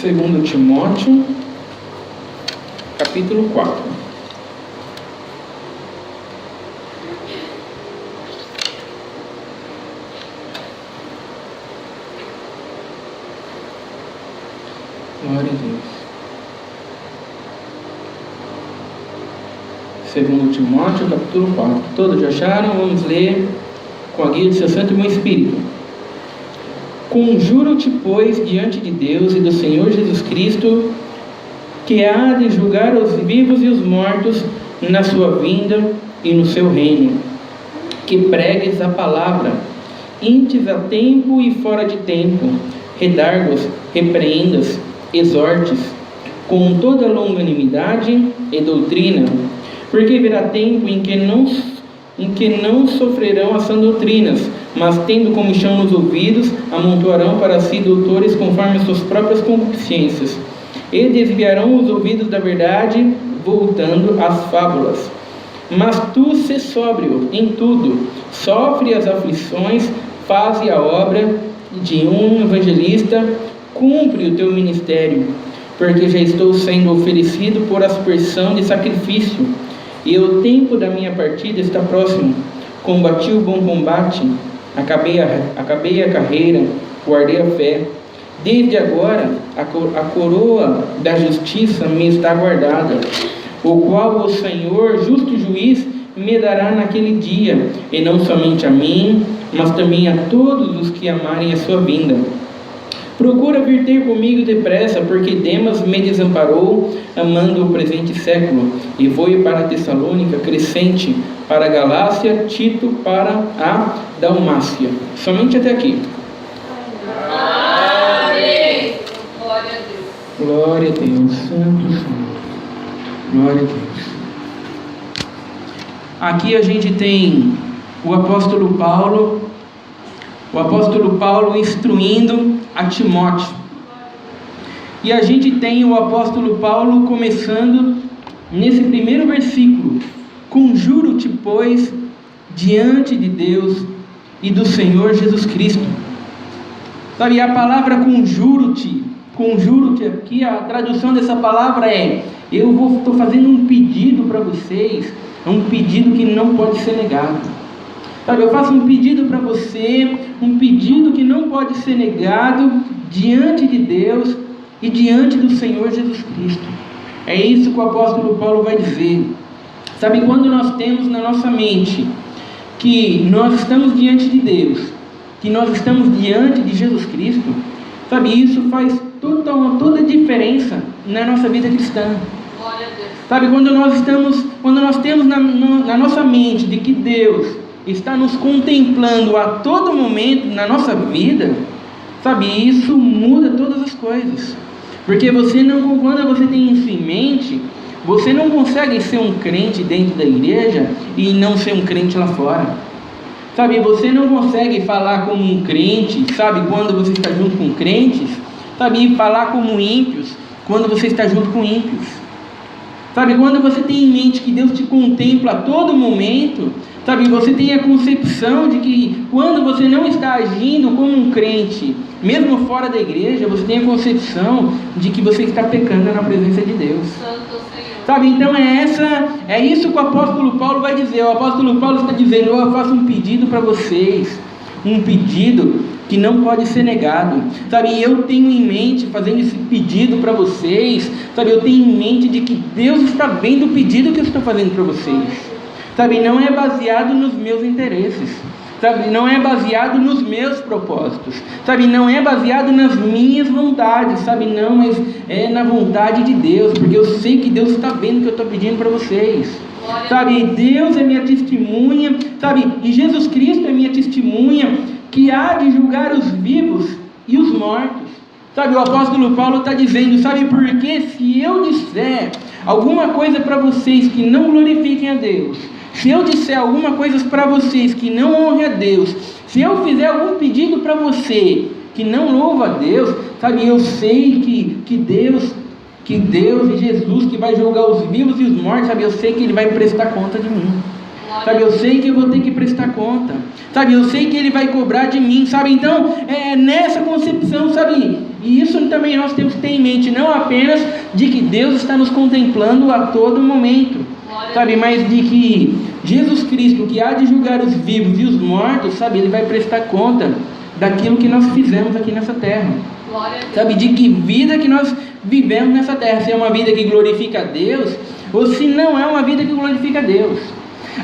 2 Timóteo, capítulo 4. Glória a Deus. 2 Timóteo, capítulo 4. Todos já acharam? Vamos ler com a guia de seu santo e bom Espírito. Conjuro-te, pois, diante de Deus e do Senhor Jesus Cristo, que há de julgar os vivos e os mortos na sua vinda e no seu reino, que pregues a palavra, intes a tempo e fora de tempo, redargos, repreendas, exortes, com toda longanimidade e doutrina, porque virá tempo em que não sofrerão as sãs doutrinas, mas tendo comichão nos ouvidos, amontoarão para si doutores conforme as suas próprias concupiscências, e desviarão os ouvidos da verdade, voltando às fábulas. Mas tu sê sóbrio em tudo, sofre as aflições, faze a obra de um evangelista, cumpre o teu ministério, porque já estou sendo oferecido por aspersão de sacrifício, e o tempo da minha partida está próximo. Combati o bom combate, acabei a carreira, guardei a fé. Desde agora a coroa da justiça me está guardada, o qual o Senhor, justo juiz, me dará naquele dia, e não somente a mim, mas também a todos os que amarem a sua vinda. Procura vir ter comigo depressa, porque Demas me desamparou, amando o presente século, e vou para a Tessalônica, Crescente para a Galácia, Tito para a Dalmácia. Somente até aqui. Amém. Glória a Deus. Glória a Deus, Santo Senhor. Glória a Deus. Aqui a gente tem o apóstolo Paulo instruindo a Timóteo. E a gente tem o apóstolo Paulo começando nesse primeiro versículo: conjuro-te, pois, diante de Deus e do Senhor Jesus Cristo. Sabe, a palavra conjuro-te aqui, a tradução dessa palavra é: estou fazendo um pedido para vocês, é um pedido que não pode ser negado. Sabe, eu faço um pedido para você, um pedido que não pode ser negado diante de Deus e diante do Senhor Jesus Cristo. É isso que o apóstolo Paulo vai dizer. Sabe, quando nós temos na nossa mente que nós estamos diante de Deus, que nós estamos diante de Jesus Cristo, sabe, isso faz toda a diferença na nossa vida cristã. Glória a Deus. Sabe, quando nós temos na nossa mente de que Deus está nos contemplando a todo momento na nossa vida, sabe, isso muda todas as coisas. Porque quando você tem isso em mente, você não consegue ser um crente dentro da igreja e não ser um crente lá fora. Sabe, você não consegue falar como um crente, sabe, quando você está junto com crentes, sabe, e falar como ímpios quando você está junto com ímpios. Sabe, quando você tem em mente que Deus te contempla a todo momento, sabe, você tem a concepção de que quando você não está agindo como um crente, mesmo fora da igreja, você tem a concepção de que você está pecando na presença de Deus. Santo Senhor. Sabe, então é isso que o apóstolo Paulo vai dizer. O apóstolo Paulo está dizendo: eu faço um pedido para vocês, um pedido que não pode ser negado. Sabe, eu tenho em mente, fazendo esse pedido para vocês, sabe, eu tenho em mente de que Deus está vendo o pedido que eu estou fazendo para vocês. Sabe, não é baseado nos meus interesses, sabe, não é baseado nos meus propósitos, sabe, não é baseado nas minhas vontades, sabe, não, mas é na vontade de Deus, porque eu sei que Deus está vendo o que eu estou pedindo para vocês. Sabe, Deus é minha testemunha, sabe, e Jesus Cristo é minha testemunha, que há de julgar os vivos e os mortos. Sabe, o apóstolo Paulo está dizendo, sabe, porque se eu disser alguma coisa para vocês que não glorifiquem a Deus, se eu disser alguma coisa para vocês que não honre a Deus, se eu fizer algum pedido para você que não louva a Deus, sabe, eu sei que Deus e Jesus que vai julgar os vivos e os mortos, sabe, eu sei que Ele vai prestar conta de mim. Sabe, eu sei que eu vou ter que prestar conta. Sabe, eu sei que Ele vai cobrar de mim. Sabe, então, nessa concepção, sabe, E isso também nós temos que ter em mente, não apenas de que Deus está nos contemplando a todo momento, sabe, mas de que Jesus Cristo, que há de julgar os vivos e os mortos, sabe, Ele vai prestar conta daquilo que nós fizemos aqui nessa terra, sabe, de que vida que nós vivemos nessa terra, se é uma vida que glorifica a Deus, ou se não é uma vida que glorifica a Deus.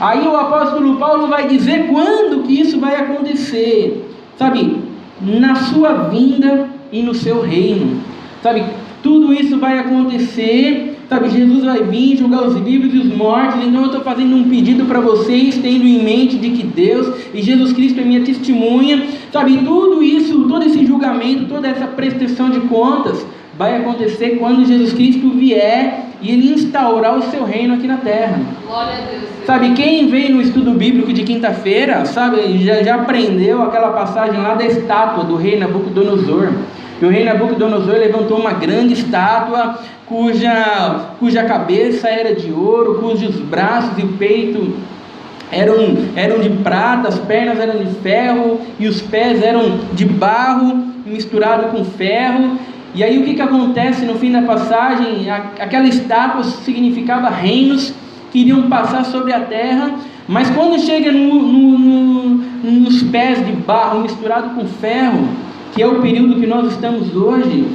Aí o apóstolo Paulo vai dizer quando que isso vai acontecer, sabe, na sua vinda e no seu reino, sabe, tudo isso vai acontecer, sabe, Jesus vai vir julgar os vivos e os mortos. Então eu estou fazendo um pedido para vocês, tendo em mente de que Deus e Jesus Cristo é minha testemunha, sabe, tudo isso, todo esse julgamento, toda essa prestação de contas vai acontecer quando Jesus Cristo vier e Ele instaurar o seu reino aqui na terra. Glória a Deus. Sabe, quem veio no estudo bíblico de quinta-feira, sabe, já aprendeu aquela passagem lá da estátua do rei Nabucodonosor. E o rei Nabucodonosor levantou uma grande estátua cuja cabeça era de ouro, cujos braços e o peito eram de prata, as pernas eram de ferro e os pés eram de barro misturado com ferro. E aí o que acontece no fim da passagem? Aquela estátua significava reinos que iriam passar sobre a terra, mas quando chega nos pés de barro misturado com ferro, que é o período que nós estamos hoje,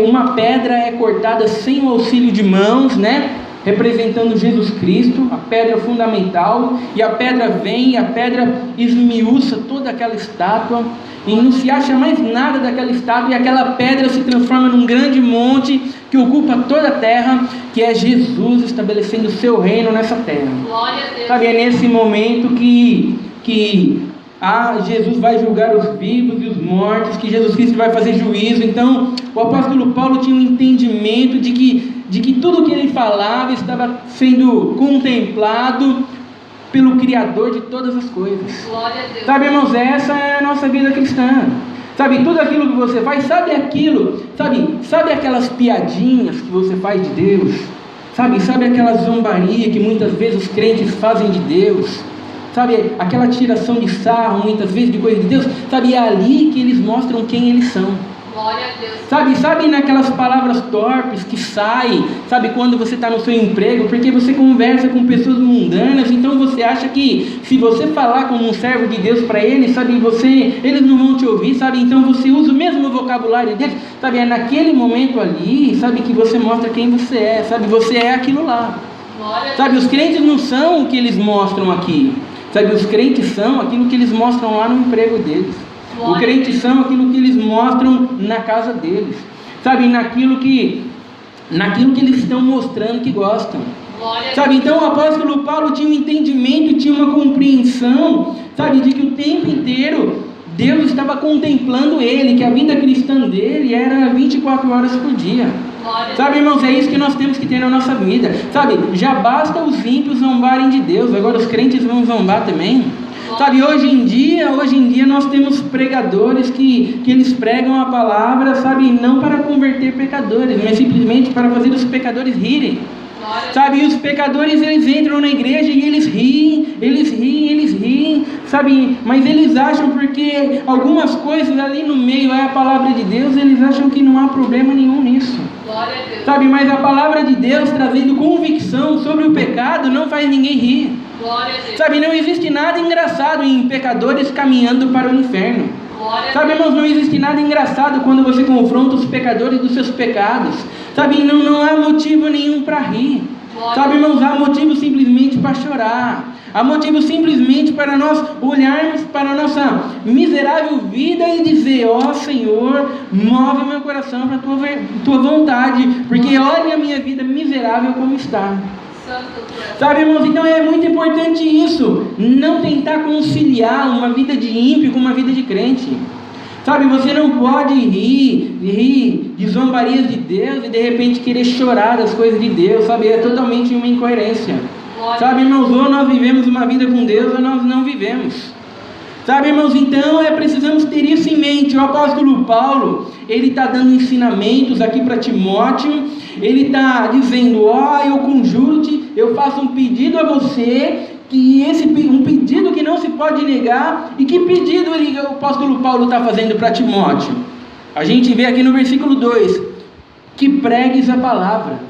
uma pedra é cortada sem o auxílio de mãos, né? Representando Jesus Cristo, a pedra fundamental, e a pedra vem, e a pedra esmiuça toda aquela estátua, e não se acha mais nada daquela estátua, e aquela pedra se transforma num grande monte que ocupa toda a terra, que é Jesus estabelecendo o seu reino nessa terra. Glória a Deus. Sabe, é nesse momento que Jesus vai julgar os vivos e os mortos, que Jesus Cristo vai fazer juízo. Então o apóstolo Paulo tinha um entendimento de que tudo que ele falava estava sendo contemplado pelo Criador de todas as coisas. Glória a Deus. Sabe, irmãos, essa é a nossa vida cristã. Sabe, tudo aquilo que você faz, sabe aquelas piadinhas que você faz de Deus? Sabe aquela zombaria que muitas vezes os crentes fazem de Deus? Sabe, aquela tiração de sarro, muitas vezes, de coisa de Deus? Sabe, é ali que eles mostram quem eles são. Glória a Deus. Sabe naquelas palavras torpes que saem, sabe, quando você está no seu emprego, porque você conversa com pessoas mundanas, então você acha que se você falar como um servo de Deus para eles, sabe, eles não vão te ouvir, sabe, então você usa o mesmo vocabulário deles, sabe, é naquele momento ali, sabe, que você mostra quem você é, sabe, você é aquilo lá. Glória a Sabe, Deus. os crentes não são o que eles mostram aqui, sabe, os crentes são aquilo que eles mostram lá no emprego deles. Os crentes são aquilo que eles mostram na casa deles, sabe, naquilo que eles estão mostrando que gostam, sabe. Então o apóstolo Paulo tinha um entendimento, tinha uma compreensão, sabe, de que o tempo inteiro Deus estava contemplando ele, que a vida cristã dele era 24 horas por dia. Sabe, irmãos, é isso que nós temos que ter na nossa vida, sabe, já basta os ímpios zombarem de Deus, agora os crentes vão zombar também. Sabe, hoje em dia nós temos pregadores que eles pregam a palavra, sabe, não para converter pecadores, mas simplesmente para fazer os pecadores rirem. Sabe, e os pecadores, eles entram na igreja e eles riem, sabe, mas eles acham, porque algumas coisas ali no meio é a palavra de Deus, eles acham que não há problema nenhum nisso. Sabe, mas a palavra de Deus trazendo convicção sobre o pecado não faz ninguém rir. Sabe, não existe nada engraçado em pecadores caminhando para o inferno. Sabe, irmãos, não existe nada engraçado quando você confronta os pecadores dos seus pecados. Sabe, não há motivo nenhum para rir. Sabe, irmãos, há motivo simplesmente para chorar. Há motivo simplesmente para nós olharmos para a nossa miserável vida e dizer: ó Senhor, move meu coração para a tua vontade, porque olha a minha vida miserável como está. Sabe, irmãos, então é muito importante isso, não tentar conciliar uma vida de ímpio com uma vida de crente. Sabe, você não pode rir de zombarias de Deus e de repente querer chorar das coisas de Deus, sabe, é totalmente uma incoerência. Sabe, irmãos, ou nós vivemos uma vida com Deus ou nós não vivemos. Sabe, irmãos, então precisamos ter isso em mente. O apóstolo Paulo, ele está dando ensinamentos aqui para Timóteo. Ele está dizendo: ó, eu conjuro-te, eu faço um pedido a você, um pedido que não se pode negar. E que pedido o apóstolo Paulo está fazendo para Timóteo? A gente vê aqui no versículo 2, que pregues a palavra.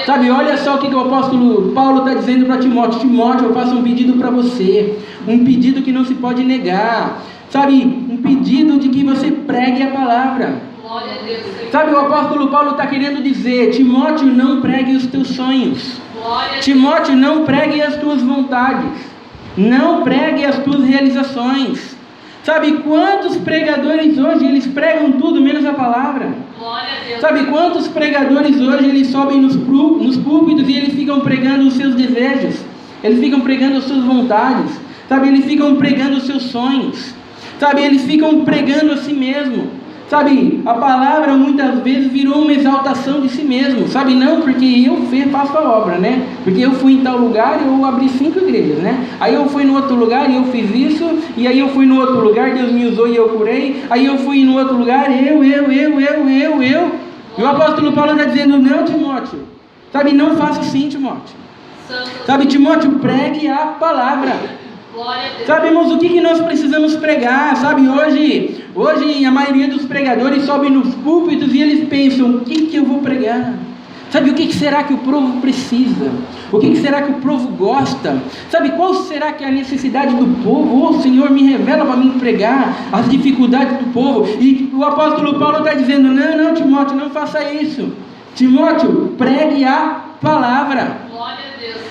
Sabe, olha só o que o apóstolo Paulo está dizendo para Timóteo. Timóteo, eu faço um pedido para você, um pedido que não se pode negar. Sabe, um pedido de que você pregue a palavra. Sabe, o apóstolo Paulo está querendo dizer: Timóteo, não pregue os teus sonhos. Timóteo, não pregue as tuas vontades. Não pregue as tuas realizações. Sabe, quantos pregadores hoje, eles pregam tudo menos a palavra? Sabe, quantos pregadores hoje, eles sobem nos púlpitos e eles ficam pregando os seus desejos. Eles ficam pregando as suas vontades. Sabe, eles ficam pregando os seus sonhos. Sabe, eles ficam pregando a si mesmo. Sabe, a palavra muitas vezes virou uma exaltação de si mesmo. Sabe, não porque eu faço a obra, né? Porque eu fui em tal lugar e eu abri 5 igrejas, né? Aí eu fui no outro lugar e eu fiz isso. E aí eu fui no outro lugar, Deus me usou e eu curei. Aí eu fui no outro lugar, eu. E o apóstolo Paulo está dizendo: não, Timóteo. Sabe, não faça assim, Timóteo. Sabe, Timóteo, pregue a palavra. Sabe, irmãos, o que nós precisamos pregar? Sabe, hoje a maioria dos pregadores sobe nos púlpitos e eles pensam: o que eu vou pregar? Sabe, o que será que o povo precisa? O que será que o povo gosta? Sabe, qual será que é a necessidade do povo? O Senhor me revela para mim pregar as dificuldades do povo. E o apóstolo Paulo está dizendo: não, Timóteo, não faça isso. Timóteo, pregue a palavra.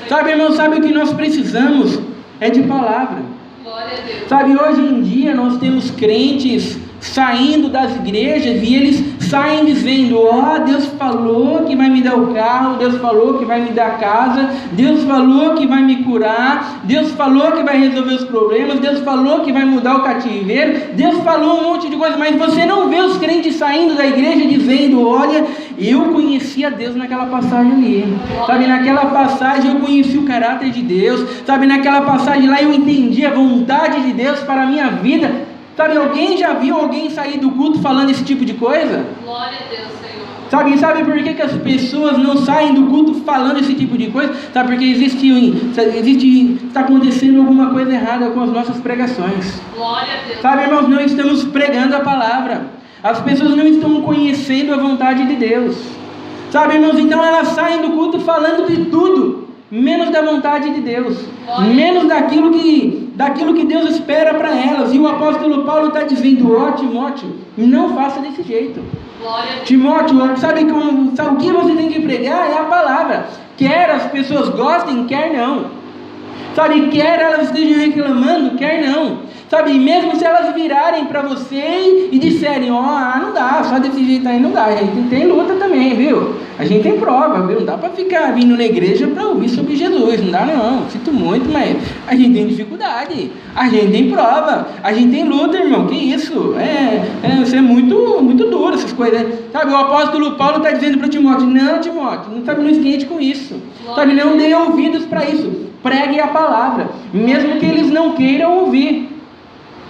Sabe, irmão, sabe o que nós precisamos? É de palavra. Sabe, hoje em dia nós temos crentes saindo das igrejas e eles saem dizendo: Deus falou que vai me dar o carro, Deus falou que vai me dar a casa, Deus falou que vai me curar, Deus falou que vai resolver os problemas, Deus falou que vai mudar o cativeiro, Deus falou um monte de coisa, mas você não vê os crentes saindo da igreja dizendo: olha, eu conheci a Deus naquela passagem ali. Sabe, naquela passagem eu conheci o caráter de Deus. Sabe, naquela passagem lá eu entendi a vontade de Deus para a minha vida. Sabe, alguém já viu alguém sair do culto falando esse tipo de coisa? Glória a Deus, Senhor. Sabe por que as pessoas não saem do culto falando esse tipo de coisa? Sabe, porque está acontecendo alguma coisa errada com as nossas pregações. Glória a Deus. Sabe, irmãos, não estamos pregando a palavra. As pessoas não estão conhecendo a vontade de Deus. Sabe, irmãos, então elas saem do culto falando de tudo, menos da vontade de Deus. Menos daquilo que Deus espera para elas. E o apóstolo Paulo está dizendo: Timóteo, não faça desse jeito. Timóteo, sabe o que você tem que pregar? É a palavra. Quer as pessoas gostem, quer não. Sabe, quer elas estejam reclamando, quer não. Sabe, mesmo se elas virarem para você e disserem: não dá, só desse jeito aí não dá. A gente tem luta também, viu? A gente tem prova, viu? Não dá para ficar vindo na igreja para ouvir sobre Jesus, não dá não. Sinto muito, mas a gente tem dificuldade, a gente tem prova, a gente tem luta, irmão. Que isso? Isso é muito, muito duro, essas coisas. Sabe, o apóstolo Paulo está dizendo para Timóteo: não, Timóteo, não esquente com isso. Sabe, não dê ouvidos para isso. Pregue a palavra, mesmo que eles não queiram ouvir.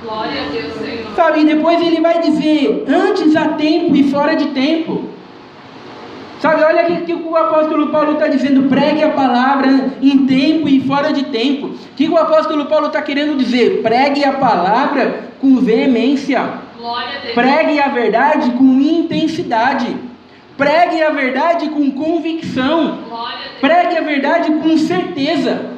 Glória a Deus, Senhor. Sabe, e depois ele vai dizer: antes a tempo e fora de tempo. Sabe, olha aqui que o apóstolo Paulo está dizendo: pregue a palavra em tempo e fora de tempo. O que o apóstolo Paulo está querendo dizer? Pregue a palavra com veemência. Glória a Deus. Pregue a verdade com intensidade. Pregue a verdade com convicção. Glória a Deus. Pregue a verdade com certeza.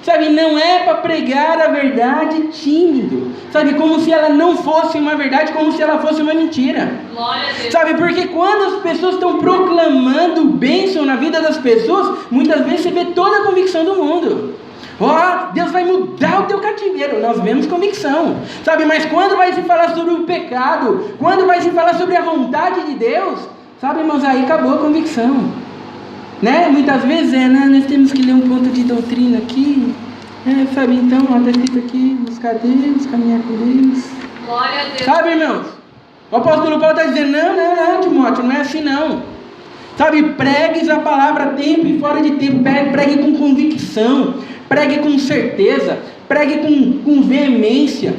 Sabe, não é para pregar a verdade tímido. Sabe, como se ela não fosse uma verdade, como se ela fosse uma mentira. Glória a Deus. Sabe, porque quando as pessoas estão proclamando bênção na vida das pessoas, muitas vezes você vê toda a convicção do mundo. Deus vai mudar o teu cativeiro. Nós vemos convicção. Sabe, mas quando vai se falar sobre o pecado, quando vai se falar sobre a vontade de Deus, sabe, irmãos, aí acabou a convicção. Né? Muitas vezes nós temos que ler um ponto de doutrina aqui, sabe, então, está escrito aqui: buscar Deus, caminhar com Deus. Glória a Deus. Sabe, irmãos, o apóstolo Paulo está dizendo: não, Timóteo, não é assim não. Sabe, pregue a palavra a tempo e fora de tempo. Pregue com convicção, pregue com certeza, pregue com veemência.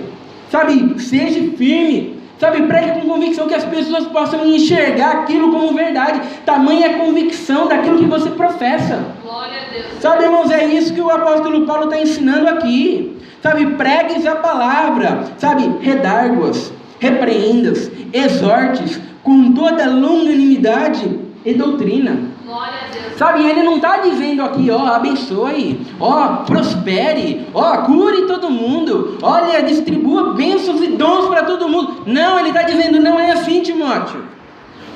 Sabe, seja firme. Sabe, pregue com convicção, que as pessoas possam enxergar aquilo como verdade. Tamanha a convicção daquilo que você professa. Glória a Deus. Sabe, irmãos, é isso que o apóstolo Paulo está ensinando aqui. Sabe, pregue a palavra. Sabe, redárguas. repreendas, exortes com toda longanimidade e doutrina. Glória a Deus. Sabe, ele não está dizendo aqui, ó, abençoe, ó, prospere, ó, cure todo mundo, olha, distribua bênçãos e dons para todo mundo. Não, ele está dizendo, não é assim, Timóteo.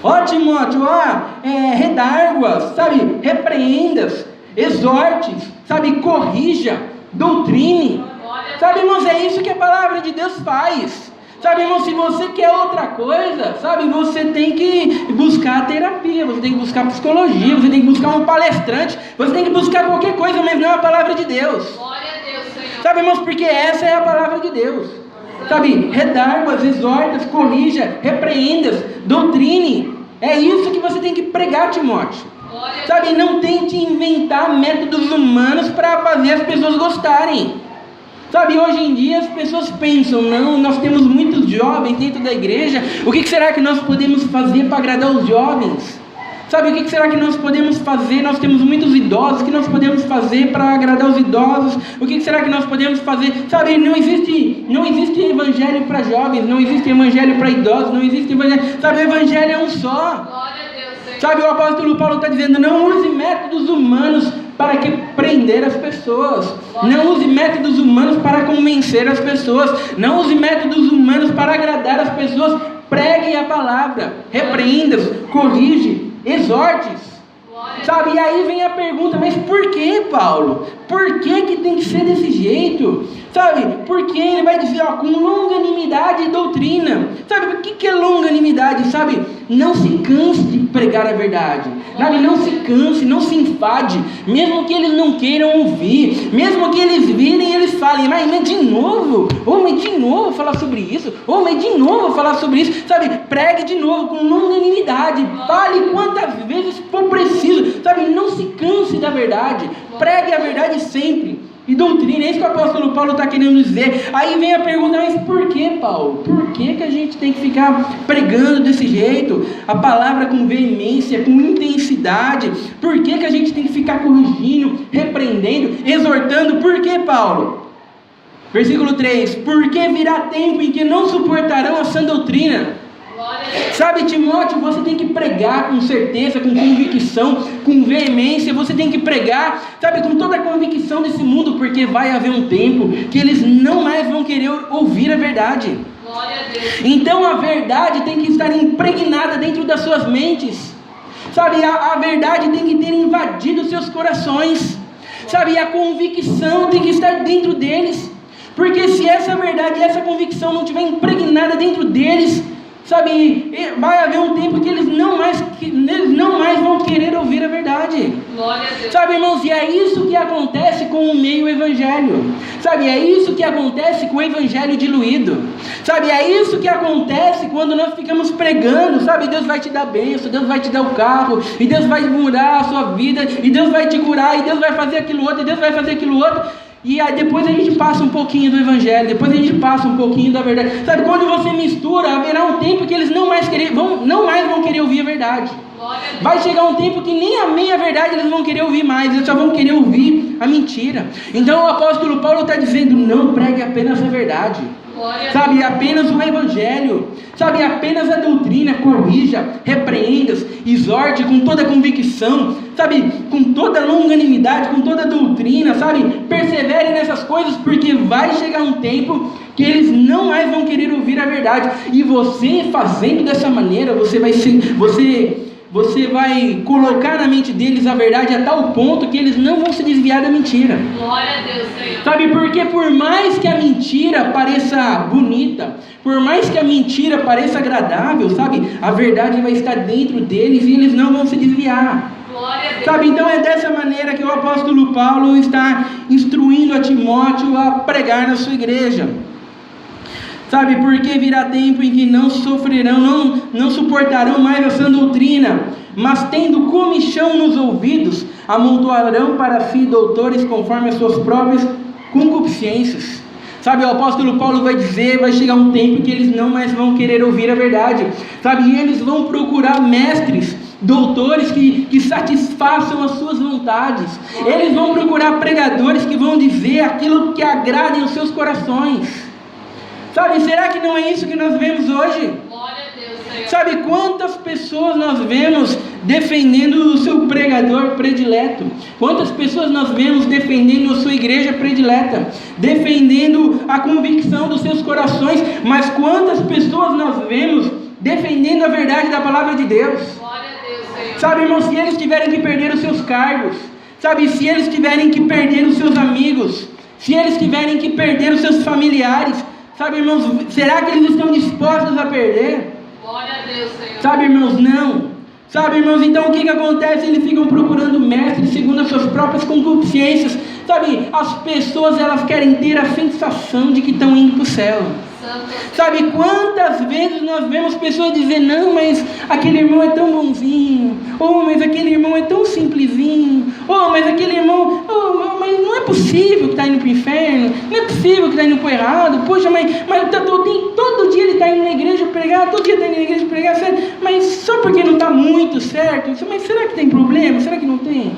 Ó, Timóteo, ó, redárguas, sabe, repreendas, exortes, sabe, corrija, doutrine. Sabe, irmãos, é isso que a palavra de Deus faz. Sabe, irmão, se você quer outra coisa, sabe, você tem que buscar terapia, você tem que buscar psicologia, você tem que buscar um palestrante, você tem que buscar qualquer coisa, mas não é a palavra de Deus. Glória a Deus, Senhor. Sabe, irmãos, porque essa é a palavra de Deus. Sabe, redarguas, exortas, corrija, repreendas, doutrine. É isso que você tem que pregar, Timóteo. Sabe, não tente inventar métodos humanos para fazer as pessoas gostarem. Sabe, hoje em dia as pessoas pensam, não, nós temos muitos jovens dentro da igreja, o que será que nós podemos fazer para agradar os jovens? Sabe, o que será que nós podemos fazer? Nós temos muitos idosos, o que nós podemos fazer para agradar os idosos? O que será que nós podemos fazer? Sabe, não existe evangelho para jovens, não existe evangelho para idosos, não existe evangelho, sabe, o evangelho é um só. Glória a Deus, Senhor. Sabe, o apóstolo Paulo está dizendo, não use métodos humanos para que prender as pessoas, não use métodos humanos para convencer as pessoas, não use métodos humanos para agradar as pessoas, pregue a palavra, repreenda-os, corrige, exorte-os. Sabe, e aí vem a pergunta, mas por que, Paulo? Por que tem que ser desse jeito? Sabe, porque ele vai dizer, ó, com longanimidade e doutrina. Sabe, o que é longanimidade? Sabe, não se canse de pregar a verdade. Sabe, não se canse, não se enfade, mesmo que eles não queiram ouvir, mesmo que eles virem e eles falem, mas de novo? Mas de novo falar sobre isso? Mas de novo falar sobre isso? Sabe, pregue de novo, com longanimidade, fale quantas vezes for preciso, sabe, não se canse da verdade, pregue a verdade sempre. E doutrina, é isso que o apóstolo Paulo está querendo dizer. Aí vem a pergunta, mas por que, Paulo? Por que a gente tem que ficar pregando desse jeito? A palavra com veemência, com intensidade. Por que a gente tem que ficar corrigindo, repreendendo, exortando? Por que, Paulo? Versículo 3, porque virá tempo em que não suportarão a sã doutrina. Sabe, Timóteo, você tem que pregar com certeza, com convicção, com veemência, você tem que pregar, sabe, com toda a convicção desse mundo, porque vai haver um tempo que eles não mais vão querer ouvir a verdade. Então a verdade tem que estar impregnada dentro das suas mentes, sabe, a verdade tem que ter invadido os seus corações, sabe, a convicção tem que estar dentro deles, porque se essa verdade e essa convicção não estiver impregnada dentro deles, sabe, vai haver um tempo que eles não mais vão querer ouvir a verdade. Glória a Deus. Sabe, irmãos, e é isso que acontece com o meio evangelho. Sabe, é isso que acontece com o evangelho diluído. Sabe, é isso que acontece quando nós ficamos pregando, sabe, Deus vai te dar bênção, Deus vai te dar o carro, e Deus vai mudar a sua vida, e Deus vai te curar, e Deus vai fazer aquilo outro, e Deus vai fazer aquilo outro. E aí depois a gente passa um pouquinho do evangelho, depois a gente passa um pouquinho da verdade. Sabe, quando você mistura, haverá um tempo que eles não mais vão querer ouvir a verdade. Vai chegar um tempo que nem a meia verdade eles vão querer ouvir mais, eles só vão querer ouvir a mentira. Então o apóstolo Paulo está dizendo, não pregue apenas a verdade, sabe, apenas o evangelho, sabe, apenas a doutrina, corrija, repreenda, exorte com toda a convicção, sabe, com toda a longanimidade, com toda a doutrina, sabe, persevere nessas coisas, porque vai chegar um tempo que eles não mais vão querer ouvir a verdade, e você fazendo dessa maneira, você vai colocar na mente deles a verdade a tal ponto que eles não vão se desviar da mentira. Glória a Deus, Senhor. Sabe, porque por mais que a mentira pareça bonita, por mais que a mentira pareça agradável, sabe, a verdade vai estar dentro deles e eles não vão se desviar. Glória a Deus. Sabe, então é dessa maneira que o apóstolo Paulo está instruindo a Timóteo a pregar na sua igreja. Sabe, porque virá tempo em que não sofrerão, não suportarão mais a sã doutrina, mas tendo comichão nos ouvidos, amontoarão para si doutores conforme as suas próprias concupiscências. Sabe, o apóstolo Paulo vai dizer, vai chegar um tempo que eles não mais vão querer ouvir a verdade, sabe, e eles vão procurar mestres, doutores que satisfaçam as suas vontades, eles vão procurar pregadores que vão dizer aquilo que agrade aos seus corações. Sabe, será que não é isso que nós vemos hoje? Glória a Deus, Senhor. Sabe quantas pessoas nós vemos defendendo o seu pregador predileto? Quantas pessoas nós vemos defendendo a sua igreja predileta? Defendendo a convicção dos seus corações. Mas quantas pessoas nós vemos defendendo a verdade da palavra de Deus? Glória a Deus, Senhor. Sabe, irmãos, se eles tiverem que perder os seus cargos, sabe, se eles tiverem que perder os seus amigos, se eles tiverem que perder os seus familiares, sabe, irmãos, será que eles estão dispostos a perder? Glória a Deus, Senhor. Sabe, irmãos, não. Sabe, irmãos, então o que acontece? Eles ficam procurando mestres segundo as suas próprias concupiscências. Sabe, as pessoas, elas querem ter a sensação de que estão indo para o céu. Sabe, quantas vezes nós vemos pessoas dizer, não, mas aquele irmão é tão bonzinho, ou mas aquele irmão é tão simplesinho, ou mas aquele irmão, mas não é possível que está indo para o inferno, não é possível que está indo para o errado, poxa, mas todo dia ele está indo na igreja pregar, todo dia está indo na igreja pregar, sério, mas só porque não está muito certo, mas será que tem problema? Será que não tem?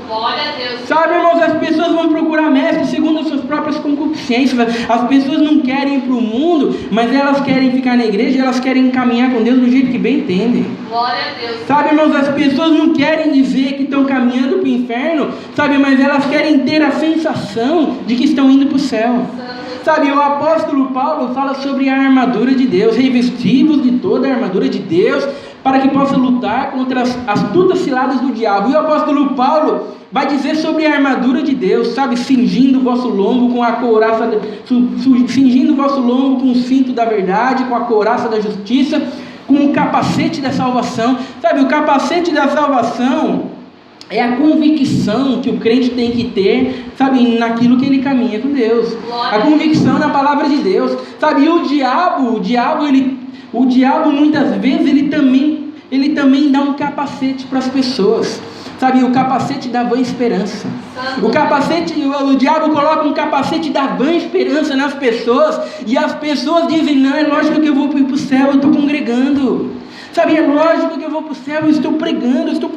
Glória a Deus. Sabe, irmãos, as pessoas vão procurar mestres segundo as suas próprias concupiscências. As pessoas não querem ir para o mundo, mas elas querem ficar na igreja, elas querem caminhar com Deus do jeito que bem entendem. Glória a Deus. Sabe, irmãos, as pessoas não querem dizer que estão caminhando para o inferno, sabe, mas elas querem ter a sensação de que estão indo para o céu. Sabe, o apóstolo Paulo fala sobre a armadura de Deus, revestivos de toda a armadura de Deus, para que possa lutar contra as astutas ciladas do diabo. E o apóstolo Paulo vai dizer sobre a armadura de Deus, sabe, cingindo o vosso lombo com a couraça, cingindo o vosso lombo com o cinto da verdade, com a couraça da justiça, com o capacete da salvação. Sabe, o capacete da salvação é a convicção que o crente tem que ter, sabe, naquilo que ele caminha com Deus. A convicção na palavra de Deus. Sabe, e o diabo muitas vezes ele também dá um capacete para as pessoas. Sabe, o capacete da vã esperança. O diabo coloca um capacete da vã esperança nas pessoas, e as pessoas dizem, não, é lógico que eu vou para o céu, eu estou congregando. Sabe, é lógico que eu vou para o céu, eu estou pregando, estou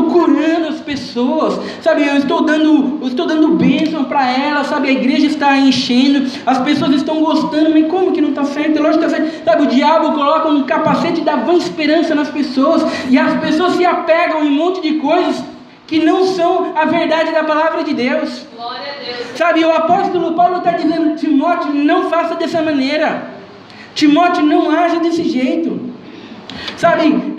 curando as pessoas, sabe, eu estou dando bênção para elas, sabe, a igreja está enchendo, as pessoas estão gostando, mas como que não está certo? É lógico que está certo. Sabe, o diabo coloca um capacete da vã esperança nas pessoas, e as pessoas se apegam em um monte de coisas que não são a verdade da palavra de Deus. Glória a Deus. Sabe, o apóstolo Paulo está dizendo, Timóteo, não faça dessa maneira. Timóteo, não haja desse jeito. Sabe,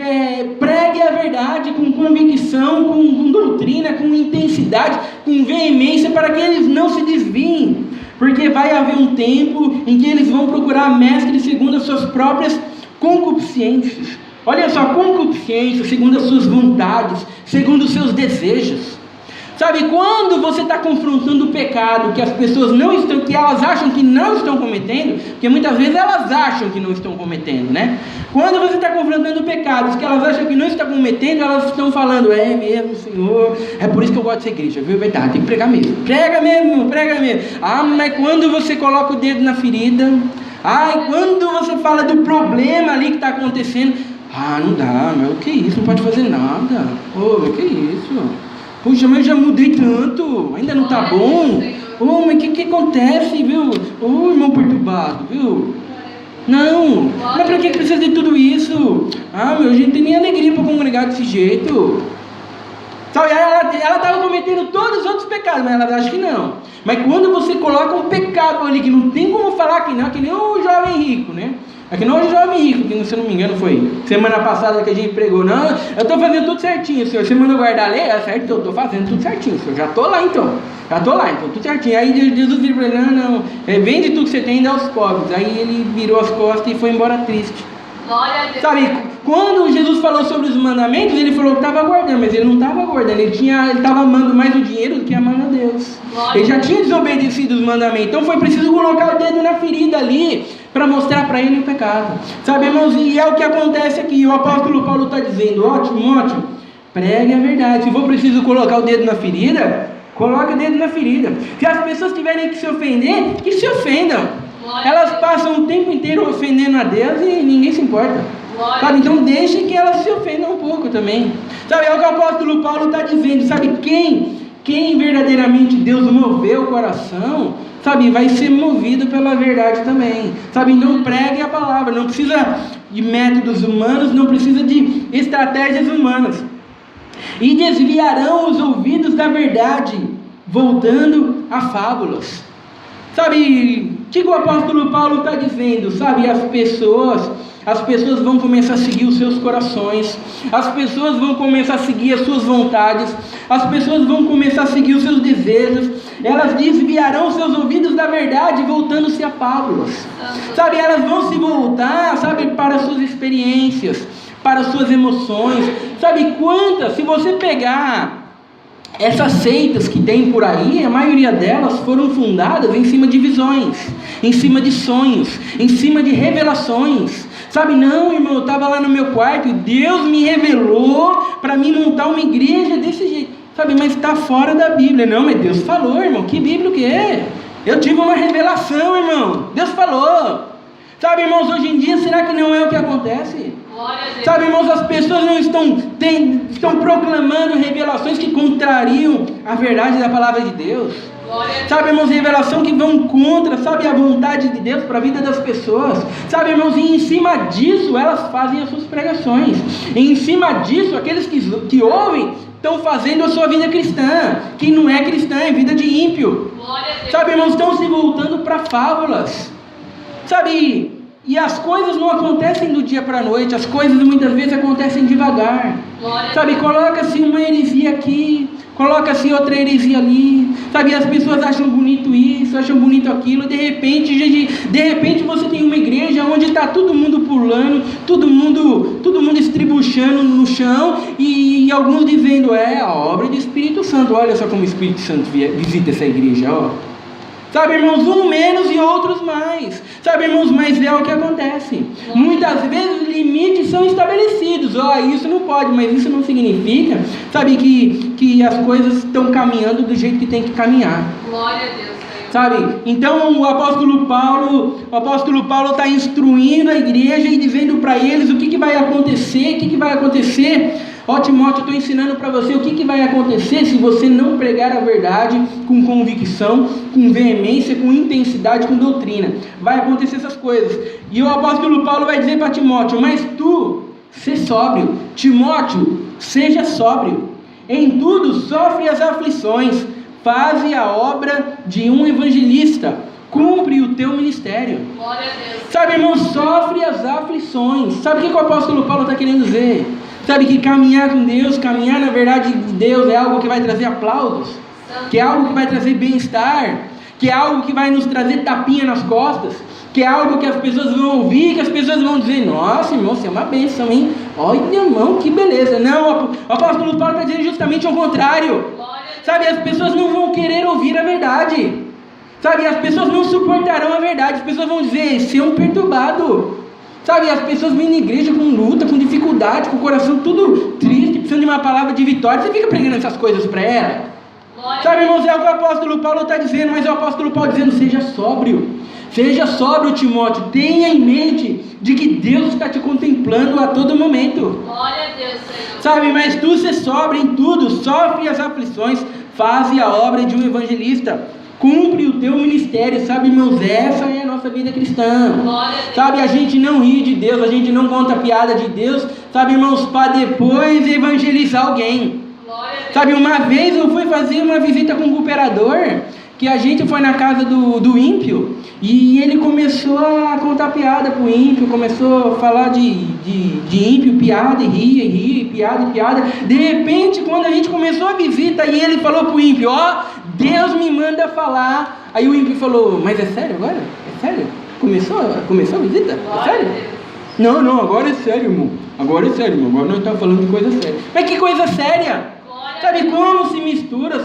pregue a verdade com convicção, com doutrina, com intensidade, com veemência, para que eles não se desviem. Porque vai haver um tempo em que eles vão procurar mestres segundo as suas próprias concupiscências. Olha só, concupiscência segundo as suas vontades, segundo os seus desejos. Sabe, quando você está confrontando o pecado que as pessoas que elas acham que não estão cometendo, porque muitas vezes elas acham que não estão cometendo, né? Quando você está confrontando pecados que elas acham que não estão cometendo, elas estão falando, é mesmo, Senhor, é por isso que eu gosto dessa igreja, viu? Verdade, tem que pregar mesmo. Prega mesmo. Ah, mas quando você coloca o dedo na ferida, quando você fala do problema ali que está acontecendo, não dá, mas o que é isso? Não pode fazer nada. O que é isso? Puxa, mas eu já mudei tanto, ainda não está bom? Mas o que acontece, viu? Irmão perturbado, viu? Não, mas para que precisa de tudo isso? A gente não tem nem alegria para congregar desse jeito. Sabe, ela estava cometendo todos os outros pecados, mas ela acha que não. Mas quando você coloca um pecado ali que não tem como falar que não, que nem o jovem rico, né? É que não o jovem rico, que se eu não me engano foi semana passada que a gente pregou, não, eu estou fazendo tudo certinho, senhor, você mandou guardar a lei? Certo, eu estou fazendo tudo certinho, senhor, já estou lá então, tudo certinho. Aí Jesus virou para ele, não, vende tudo que você tem e dá aos pobres. Aí ele virou as costas e foi embora triste. Glória a Deus. Sabe, quando Jesus falou sobre os mandamentos, ele falou que estava guardando, mas ele não estava guardando, ele estava amando mais o dinheiro do que amando a Deus. Ele já tinha desobedecido os mandamentos, então foi preciso colocar o dedo na ferida ali, para mostrar para ele o pecado. Sabe, irmãos, e é o que acontece aqui, o apóstolo Paulo está dizendo, Timóteo, pregue a verdade, se for preciso colocar o dedo na ferida, coloque o dedo na ferida. Se as pessoas tiverem que se ofender, que se ofendam. Elas passam o tempo inteiro ofendendo a Deus e ninguém se importa. Sabe, então deixe que elas se ofendam um pouco também. Sabe, é o que o apóstolo Paulo está dizendo. Sabe, quem verdadeiramente Deus moveu o coração, sabe, vai ser movido pela verdade também, sabe, não pregue a palavra, não precisa de métodos humanos, não precisa de estratégias humanas, e desviarão os ouvidos da verdade, voltando a fábulas. Sabe, o que o apóstolo Paulo está dizendo? Sabe, as pessoas vão começar a seguir os seus corações, as pessoas vão começar a seguir as suas vontades, as pessoas vão começar a seguir os seus desejos, elas desviarão os seus ouvidos da verdade, voltando-se a fábulas. Sabe, elas vão se voltar, sabe, para as suas experiências, para as suas emoções. Sabe quantas, se você pegar essas seitas que tem por aí, a maioria delas foram fundadas em cima de visões, em cima de sonhos, em cima de revelações. Sabe, não, irmão, eu estava lá no meu quarto e Deus me revelou para mim montar uma igreja desse jeito. Sabe, mas está fora da Bíblia. Não, mas Deus falou, irmão, que Bíblia que é? Eu tive uma revelação, irmão, Deus falou. Sabe, irmãos, hoje em dia, será que não é o que acontece? Sabe, irmãos, as pessoas não estão proclamando revelações que contrariam a verdade da palavra de Deus. Sabe, irmãos, revelação que vão contra, sabe, a vontade de Deus para a vida das pessoas. Sabe, irmãos, e em cima disso elas fazem as suas pregações. E em cima disso, aqueles que ouvem estão fazendo a sua vida cristã. Quem não é cristã é vida de ímpio. Sabe, irmãos, estão se voltando para fábulas. Sabe, e as coisas não acontecem do dia para a noite, as coisas muitas vezes acontecem devagar. Sabe, coloca-se uma heresia aqui, coloca-se outra heresia ali, sabe, as pessoas acham bonito isso, acham bonito aquilo, de repente você tem uma igreja onde está todo mundo pulando, todo mundo estribuchando no chão, e alguns dizendo, a obra do Espírito Santo, olha só como o Espírito Santo visita essa igreja, ó. Sabe, irmãos, um menos e outros mais. Sabe, irmãos, mas é o que acontece. Muitas vezes limites são estabelecidos. Isso não pode, mas isso não significa, sabe, que as coisas estão caminhando do jeito que tem que caminhar. Glória a Deus. Sabe, então o apóstolo Paulo está instruindo a igreja e dizendo para eles o que vai acontecer, Ó, Timóteo, eu estou ensinando para você o que vai acontecer se você não pregar a verdade com convicção, com veemência, com intensidade, com doutrina. Vai acontecer essas coisas. E o apóstolo Paulo vai dizer para Timóteo, mas tu, sê sóbrio. Timóteo, seja sóbrio. Em tudo sofre as aflições. Faze a obra de um evangelista. Cumpre o teu ministério. Glória a Deus. Sabe, irmão, sofre as aflições. Sabe o que o apóstolo Paulo está querendo dizer? Sabe que caminhar com Deus, caminhar na verdade de Deus é algo que vai trazer aplausos, que é algo que vai trazer bem-estar, que é algo que vai nos trazer tapinha nas costas, que é algo que as pessoas vão ouvir, que as pessoas vão dizer, nossa, irmão, você é uma bênção, hein? Olha, irmão, que beleza. Não, o apóstolo Paulo está dizendo justamente o contrário. Sabe, as pessoas não vão querer ouvir a verdade. Sabe, as pessoas não suportarão a verdade, as pessoas vão dizer, você é um perturbado. Sabe, as pessoas vêm na igreja com luta, com dificuldade, com o coração tudo triste, precisando de uma palavra de vitória. Você fica pregando essas coisas para ela? Sabe, irmãos, é o que o apóstolo Paulo está dizendo, mas é o apóstolo Paulo dizendo, seja sóbrio, Timóteo, tenha em mente de que Deus está te contemplando a todo momento. Glória a Deus, Senhor. Sabe, mas tu se sóbrio em tudo, sofre as aflições, faze a obra de um evangelista. Cumpre o teu ministério, sabe, irmãos, essa é a nossa vida cristã. Sabe, a gente não ri de Deus, a gente não conta piada de Deus, sabe, irmãos, para depois evangelizar alguém. Sabe, uma vez eu fui fazer uma visita com um cooperador, que a gente foi na casa do ímpio, e ele começou a contar piada pro ímpio, começou a falar de ímpio, piada, e ria, piada e piada. De repente, quando a gente começou a visita, e ele falou pro ímpio, Deus me manda falar. Aí o ímpio falou, mas é sério agora? É sério? Começou a visita? É sério? Não, agora é sério, irmão. Agora nós estamos falando de coisa séria. Mas que coisa séria? Sabe como se mistura,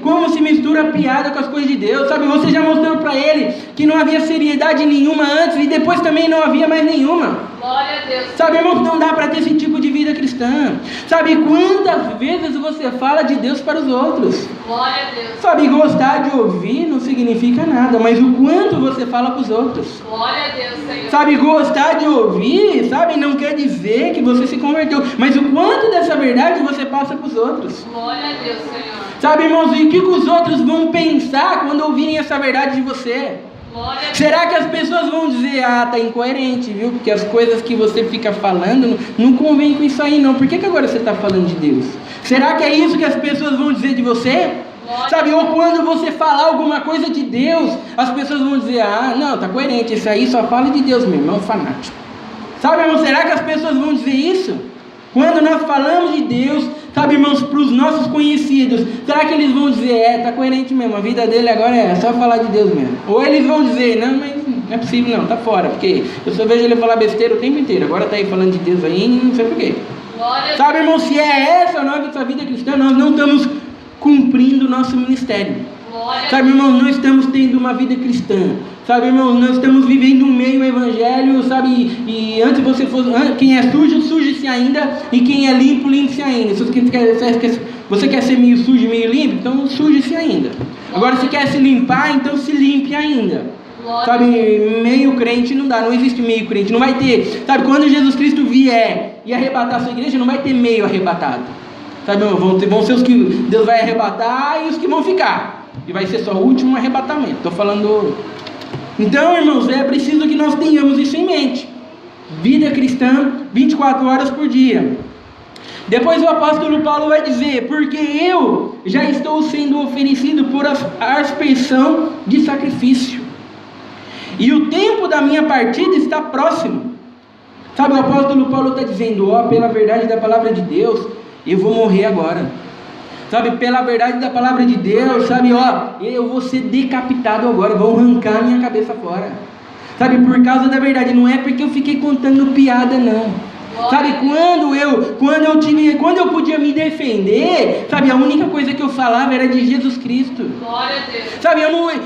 como se mistura a piada com as coisas de Deus, sabe, você já mostrou para ele que não havia seriedade nenhuma antes e depois também não havia mais nenhuma. Glória a Deus. Sabe, irmãos, não dá para ter esse tipo de vida cristã. Sabe, quantas vezes você fala de Deus para os outros? Glória a Deus. Sabe, gostar de ouvir não significa nada, mas o quanto você fala para os outros. Glória a Deus, Senhor. Sabe, gostar de ouvir, sabe, não quer dizer que você se converteu, mas o quanto dessa verdade você passa para os outros. Glória a Deus, Senhor. Sabe, irmãos, e o que os outros vão pensar quando ouvirem essa verdade de você? Será que as pessoas vão dizer, tá incoerente, viu? Porque as coisas que você fica falando não convém com isso aí não. Por que agora você está falando de Deus? Será que é isso que as pessoas vão dizer de você? Sabe, ou quando você falar alguma coisa de Deus, as pessoas vão dizer, não, tá coerente, esse aí só fala de Deus mesmo, é um fanático. Sabe, irmão, será que as pessoas vão dizer isso? Quando nós falamos de Deus, sabe, irmãos, para os nossos conhecidos, será que eles vão dizer, tá coerente mesmo, a vida dele agora é só falar de Deus mesmo? Ou eles vão dizer, não, mas não é possível não, tá fora, porque eu só vejo ele falar besteira o tempo inteiro, agora tá aí falando de Deus aí, não sei porquê. Sabe, irmão, se é essa a nossa vida cristã, nós não estamos cumprindo o nosso ministério. Sabe, irmão, nós estamos tendo uma vida cristã. Sabe, irmão, nós estamos vivendo um meio evangelho, sabe, e antes você fosse, quem é sujo, suje-se ainda, e quem é limpo, limpe-se ainda. Se você quer ser meio sujo e meio limpo, então suje-se ainda. Agora, se quer se limpar, então se limpe ainda. Sabe, meio crente não dá, não existe meio crente, não vai ter. Sabe, quando Jesus Cristo vier e arrebatar a sua igreja, não vai ter meio arrebatado. Sabe, vão ser os que Deus vai arrebatar e os que vão ficar. E vai ser só o último arrebatamento. Estou falando. Então, irmãos, é preciso que nós tenhamos isso em mente. Vida cristã, 24 horas por dia. Depois o apóstolo Paulo vai dizer, porque eu já estou sendo oferecido por aspersão de sacrifício. E o tempo da minha partida está próximo. Sabe, o apóstolo Paulo está dizendo, pela verdade da palavra de Deus, eu vou morrer agora. Sabe, pela verdade da palavra de Deus, sabe, eu vou ser decapitado agora, vão arrancar minha cabeça fora. Sabe, por causa da verdade, não é porque eu fiquei contando piada, não. Sabe, quando eu podia me defender, sabe, a única coisa que eu falava era de Jesus Cristo. Glória a Deus. Sabe,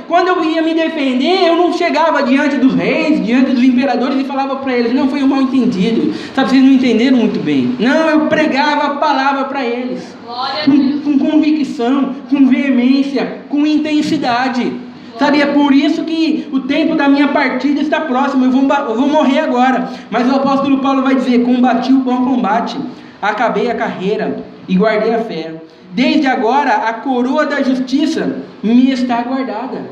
quando eu ia me defender, eu não chegava diante dos reis, diante dos imperadores e falava para eles, não, foi um mal entendido. Sabe, vocês não entenderam muito bem. Não, eu pregava a palavra para eles. Glória a Deus. Com convicção, com veemência, com intensidade. Sabe, é por isso que o tempo da minha partida está próximo, eu vou morrer agora. Mas o apóstolo Paulo vai dizer, combati o bom combate, acabei a carreira e guardei a fé. Desde agora a coroa da justiça me está guardada.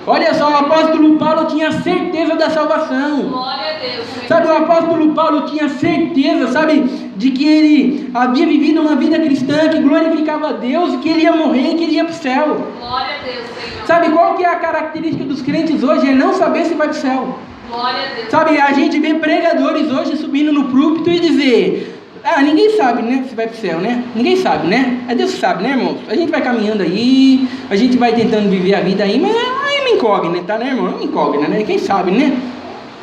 Olha só, o apóstolo Paulo tinha certeza da salvação. Glória a Deus. Sabe, o apóstolo Paulo tinha certeza, sabe, de que ele havia vivido uma vida cristã que glorificava a Deus, e que ele ia morrer e que ele ia para o céu. Glória a Deus, Senhor. Sabe qual que é a característica dos crentes hoje? É não saber se vai para o céu. Glória a Deus. Sabe, a gente vê pregadores hoje subindo no púlpito e dizer, ninguém sabe, né, se vai para o céu, né? Ninguém sabe, né? É Deus que sabe, né, irmão? A gente vai caminhando aí, a gente vai tentando viver a vida aí, mas é uma incógnita, né, irmão? É uma incógnita, né? Quem sabe, né?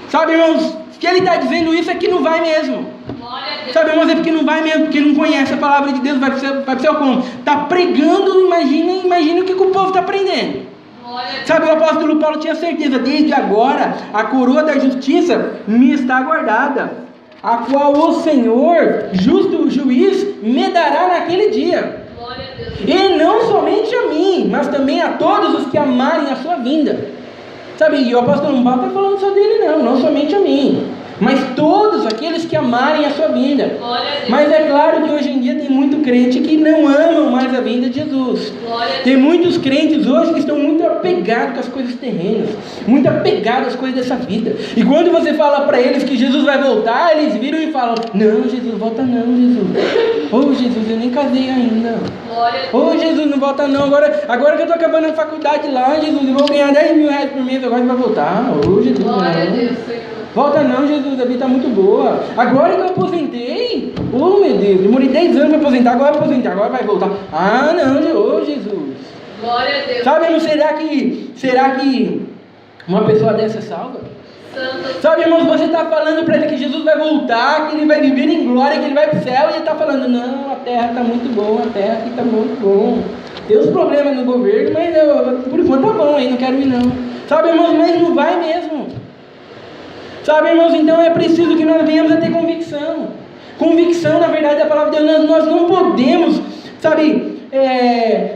Sabe, irmãos, se ele está dizendo isso é que não vai mesmo. Glória a Deus. Sabe, irmãos, é porque não vai mesmo, porque não conhece a palavra de Deus, vai para o céu como? Está pregando, imagina o que o povo está aprendendo. Glória a Deus. Sabe, o apóstolo Paulo tinha certeza, desde agora a coroa da justiça me está guardada, a qual o Senhor, justo juiz, me dará naquele dia. Glória a Deus. E não somente a mim, mas também a todos os que amarem a sua vinda. Sabe, e o apóstolo Paulo está falando só dele não somente a mim, mas todos aqueles que amarem a sua vinda. Glória a Deus. Mas é claro que hoje em dia tem muito crente que não amam mais a vinda de Jesus. Glória a Deus. Tem muitos crentes hoje que estão muito apegados com as coisas terrenas, muito apegados às coisas dessa vida. E quando você fala para eles que Jesus vai voltar, eles viram e falam, não, Jesus, volta não, Jesus. Ô Jesus, eu nem casei ainda. Glória a Deus. Ô Jesus, não volta não, agora que eu estou acabando a faculdade lá, Jesus, eu vou ganhar 10 mil reais por mês, agora você vai voltar. Ô Jesus, Glória a não. Deus, Senhor. Volta não, Jesus, a vida está muito boa. Agora que eu aposentei, oh meu Deus, demorei 10 anos para aposentar, agora eu aposentei, agora vai voltar. Ah não, oh Jesus. Glória a Deus. Sabe, irmão, será que uma pessoa dessa é salva? Santo. Sabe, irmãos, você está falando para ele que Jesus vai voltar, que ele vai viver em glória, que ele vai para o céu, e ele está falando, não, a terra está muito boa, a terra aqui está muito bom. Tem uns problemas no governo, mas por enquanto tá bom aí, não quero ir não. Sabe, irmãos, mas não vai mesmo. Sabe, irmãos, então é preciso que nós venhamos a ter convicção. Convicção, na verdade, da palavra de Deus. Nós não podemos, sabe,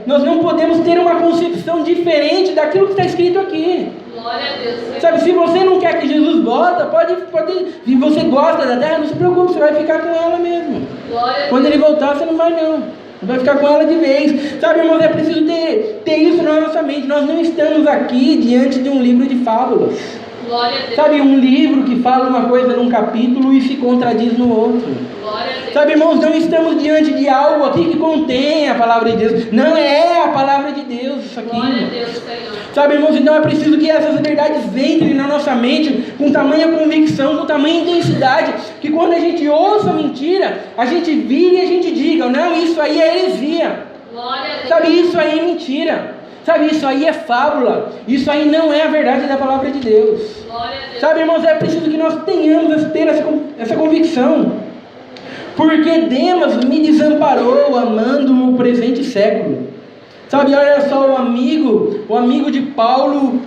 nós não podemos ter uma concepção diferente daquilo que está escrito aqui. Glória a Deus, Senhor. Sabe, se você não quer que Jesus volta, pode, se você gosta da terra, não se preocupe, você vai ficar com ela mesmo. Glória a Quando Deus. ele voltar, você não vai não. Vai ficar com ela de vez. Sabe, irmãos, é preciso ter isso na nossa mente. Nós não estamos aqui diante de um livro de fábulas. Glória a Deus. Sabe, um livro que fala uma coisa num capítulo e se contradiz no outro. Glória a Deus. Sabe, irmãos, não estamos diante de algo aqui que contém a palavra de Deus. Não é a palavra de Deus isso aqui. Glória a Irmãos. Deus, Senhor. Sabe, irmãos, então é preciso que essas verdades entrem na nossa mente com tamanha convicção, com tamanha intensidade, que quando a gente ouça a mentira, a gente vire e a gente diga, não, isso aí é heresia. Glória a Deus. Sabe, isso aí é mentira. Sabe, isso aí é fábula. Isso aí não é a verdade da palavra de Deus. Glória a Deus. Sabe, irmãos, é preciso que nós tenhamos ter essa convicção. Porque Demas me desamparou amando o presente século. Sabe, olha só, o amigo de Paulo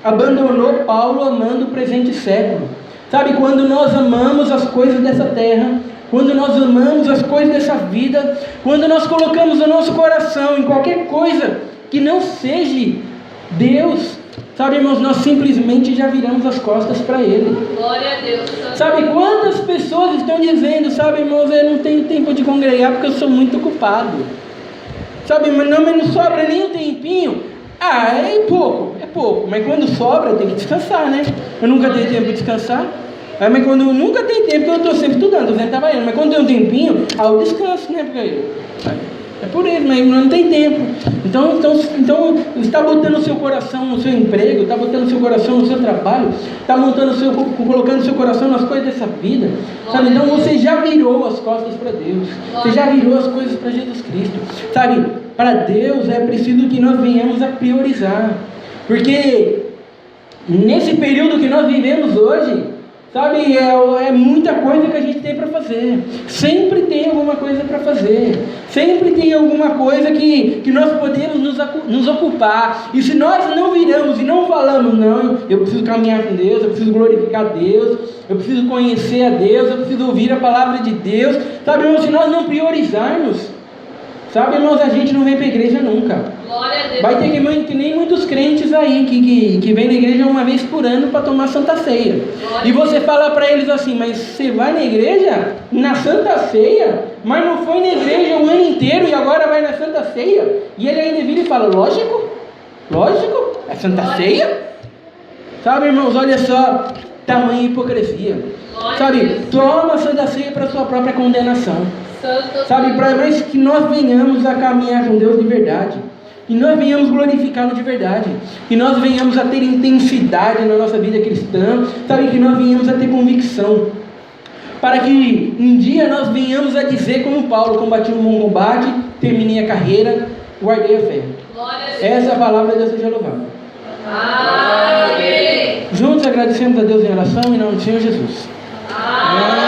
abandonou Paulo amando o presente século. Sabe, quando nós amamos as coisas dessa terra, quando nós amamos as coisas dessa vida, quando nós colocamos o nosso coração em qualquer coisa que não seja Deus, sabe, irmãos, nós simplesmente já viramos as costas para Ele. Glória a Deus. Sabe, quantas pessoas estão dizendo, sabe, irmãos, eu não tenho tempo de congregar porque eu sou muito ocupado. Sabe, mas não sobra nem um tempinho. É pouco, mas quando sobra tem que descansar, né? Eu nunca tenho tempo de descansar. Mas quando nunca tem tempo, porque eu estou sempre estudando, estou sempre trabalhando, mas quando tem um tempinho, eu descanso, né? Porque é por ele, mas não tem tempo. Então está botando o seu coração no seu emprego, está botando o seu coração no seu trabalho, está colocando o seu coração nas coisas dessa vida, sabe? Então você já virou as costas para Deus, você já virou as coisas para Jesus Cristo, sabe? Para Deus é preciso que nós venhamos a priorizar, porque nesse período que nós vivemos hoje, sabe, é muita coisa que a gente tem para fazer. Sempre tem alguma coisa para fazer. Sempre tem alguma coisa que nós podemos nos ocupar. E se nós não viramos e não falamos, não, eu preciso caminhar com Deus, eu preciso glorificar Deus, eu preciso conhecer a Deus, eu preciso ouvir a palavra de Deus. Sabe, irmãos, se nós não priorizarmos, sabe, irmãos, a gente não vem para a igreja nunca. Glória a Deus. Vai ter que nem muitos crentes aí que vêm na igreja uma vez por ano para tomar Santa Ceia. E você fala para eles assim, mas você vai na igreja na Santa Ceia, mas não foi na igreja o ano inteiro e agora vai na Santa Ceia? E ele ainda vira e fala, lógico, é Santa Ceia? Sabe, irmãos, olha só, tamanha hipocrisia. Sabe, toma a Santa Ceia para sua própria condenação. Sabe, mas que nós venhamos a caminhar com Deus de verdade, que nós venhamos glorificá-lo de verdade, que nós venhamos a ter intensidade na nossa vida cristã, sabe, que nós venhamos a ter convicção, para que um dia nós venhamos a dizer como Paulo, combati um bom combate, terminei a carreira, guardei a fé. Essa é a palavra de Deus seja louvada. Amém. Juntos agradecemos a Deus em oração, em nome do Senhor Jesus. Amém.